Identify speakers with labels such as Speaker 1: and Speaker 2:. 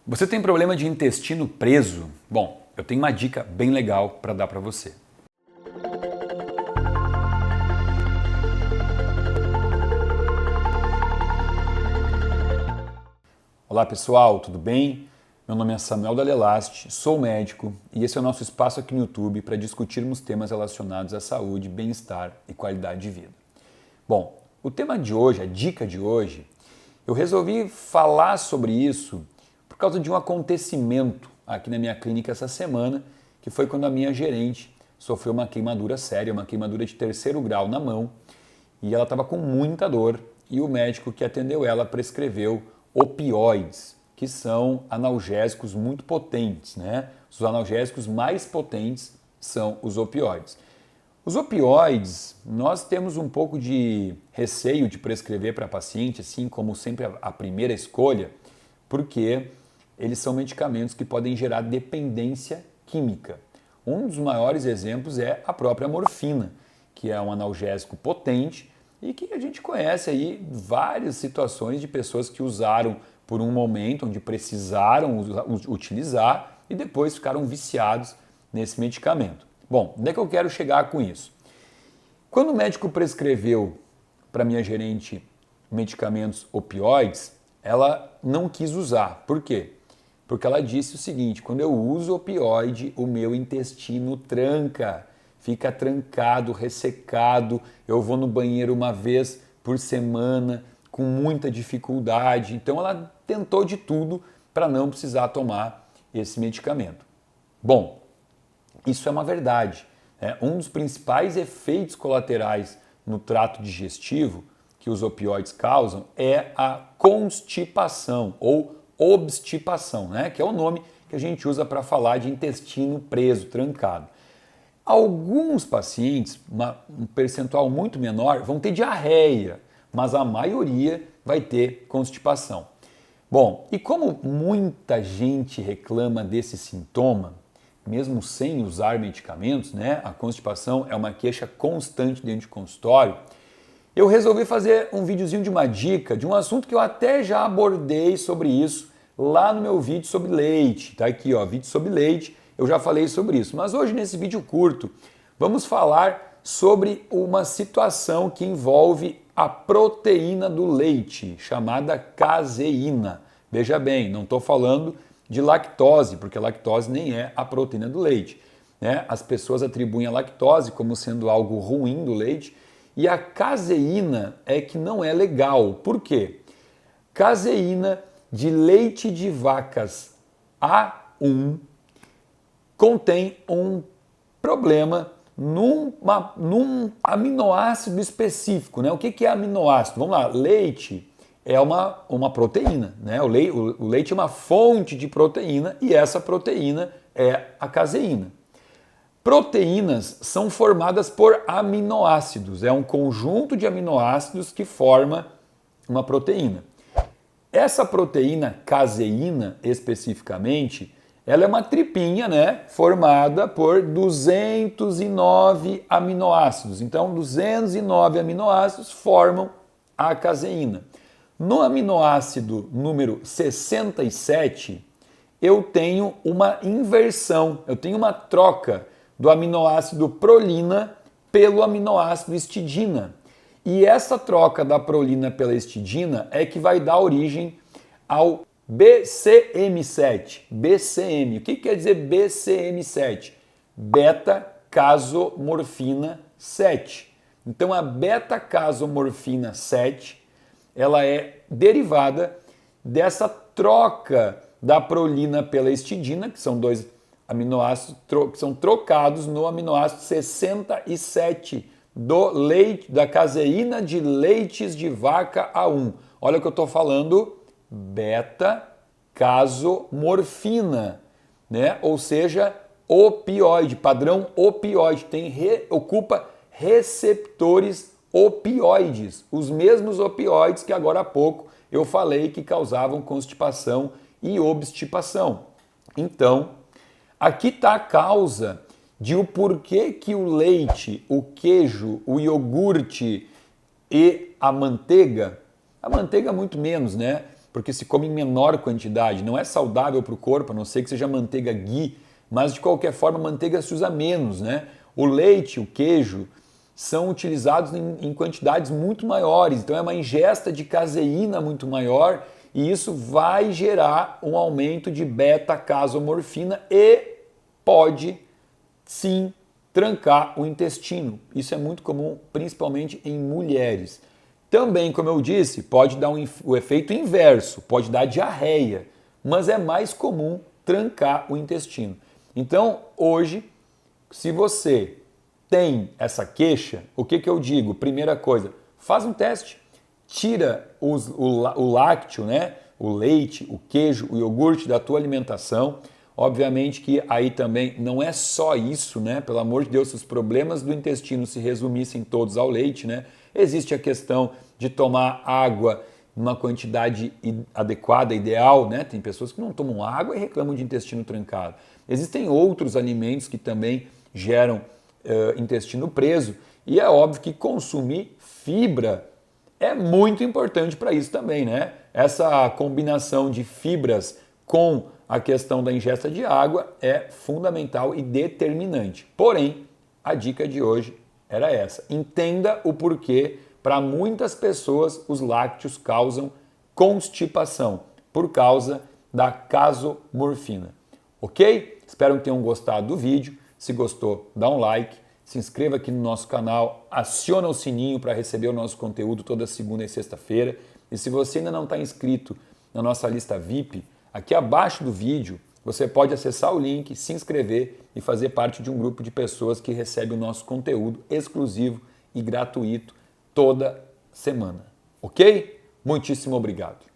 Speaker 1: Você tem problema de intestino preso? Bom, eu tenho uma dica bem legal para dar para você. Olá pessoal, tudo bem? Meu nome é Samuel Dalelaste, sou médico e esse é o nosso espaço aqui no YouTube para discutirmos temas relacionados à saúde, bem-estar e qualidade de vida. Bom, o tema de hoje, a dica de hoje, eu resolvi falar sobre isso por causa de um acontecimento aqui na minha clínica essa semana, que foi quando a minha gerente sofreu uma queimadura séria, uma queimadura de 3º grau na mão, e ela estava com muita dor, e o médico que atendeu ela prescreveu opioides, que são analgésicos muito potentes, né? Os analgésicos mais potentes são os opioides. Os opioides, nós temos um pouco de receio de prescrever para paciente, assim como sempre a primeira escolha, porque eles são medicamentos que podem gerar dependência química. Um dos maiores exemplos é a própria morfina, que é um analgésico potente e que a gente conhece aí várias situações de pessoas que usaram por um momento onde precisaram utilizar e depois ficaram viciados nesse medicamento. Bom, onde é que eu quero chegar com isso? Quando o médico prescreveu para minha gerente medicamentos opioides, ela não quis usar. Por quê? Porque ela disse o seguinte: quando eu uso opioide, o meu intestino tranca, fica trancado, ressecado, eu vou no banheiro uma vez por semana, com muita dificuldade. Então ela tentou de tudo para não precisar tomar esse medicamento. Bom, isso é uma verdade. Um dos principais efeitos colaterais no trato digestivo que os opioides causam é a constipação ou obstipação, né? Que é o nome que a gente usa para falar de intestino preso, trancado. Alguns pacientes, um percentual muito menor, vão ter diarreia, mas a maioria vai ter constipação. Bom, e como muita gente reclama desse sintoma, mesmo sem usar medicamentos, né? A constipação é uma queixa constante dentro de consultório. Eu resolvi fazer um videozinho de uma dica de um assunto que eu até já abordei sobre isso lá no meu vídeo sobre leite. Tá aqui, ó, vídeo sobre leite, eu já falei sobre isso. Mas hoje nesse vídeo curto, vamos falar sobre uma situação que envolve a proteína do leite, chamada caseína. Veja bem, não estou falando de lactose, porque a lactose nem é a proteína do leite, né? As pessoas atribuem a lactose como sendo algo ruim do leite, e a caseína é que não é legal. Por quê? Caseína de leite de vacas A1 contém um problema num aminoácido específico, né? O que é aminoácido? Vamos lá, leite é uma proteína, né? O leite é uma fonte de proteína e essa proteína é a caseína. Proteínas são formadas por aminoácidos, é um conjunto de aminoácidos que forma uma proteína. Essa proteína caseína, especificamente, ela é uma tripinha, né, formada por 209 aminoácidos. Então, 209 aminoácidos formam a caseína. No aminoácido número 67, eu tenho uma inversão, eu tenho uma troca do aminoácido prolina pelo aminoácido histidina. E essa troca da prolina pela histidina é que vai dar origem ao BCM7. BCM. O que quer dizer BCM7? Beta-casomorfina 7. Então a beta-casomorfina 7, ela é derivada dessa troca da prolina pela histidina, que são dois aminoácidos que são trocados no aminoácido 67 do leite, da caseína de leites de vaca A1. Olha o que eu estou falando, beta-casomorfina, né? Ou seja, opioide, padrão opioide, ocupa receptores opioides, os mesmos opioides que agora há pouco eu falei que causavam constipação e obstipação. Então, aqui está a causa de o porquê que o leite, o queijo, o iogurte e a manteiga muito menos, né? porque se come em menor quantidade. Não é saudável para o corpo, a não ser que seja manteiga ghee, mas de qualquer forma manteiga se usa menos, né? O leite, o queijo são utilizados em quantidades muito maiores, então é uma ingesta de caseína muito maior e isso vai gerar um aumento de beta-casomorfina e pode sim trancar o intestino. Isso é muito comum, principalmente em mulheres. Também, como eu disse, pode dar o efeito inverso, pode dar diarreia, mas é mais comum trancar o intestino. Então, hoje, se você tem essa queixa, o que eu digo? Primeira coisa, faz um teste. Tira o lácteo, né? O leite, o queijo, o iogurte da tua alimentação. Obviamente que aí também não é só isso, né? Pelo amor de Deus, se os problemas do intestino se resumissem todos ao leite, né? Existe a questão de tomar água numa quantidade adequada, ideal, né? Tem pessoas que não tomam água e reclamam de intestino trancado. Existem outros alimentos que também geram intestino preso e é óbvio que consumir fibra é muito importante para isso também, né? Essa combinação de fibras com a questão da ingesta de água é fundamental e determinante. Porém, a dica de hoje era essa. Entenda o porquê para muitas pessoas os lácteos causam constipação por causa da casomorfina. Ok? Espero que tenham gostado do vídeo. Se gostou, dá um like, se inscreva aqui no nosso canal, aciona o sininho para receber o nosso conteúdo toda segunda e sexta-feira. E se você ainda não está inscrito na nossa lista VIP, aqui abaixo do vídeo você pode acessar o link, se inscrever e fazer parte de um grupo de pessoas que recebe o nosso conteúdo exclusivo e gratuito toda semana. Ok? Muitíssimo obrigado.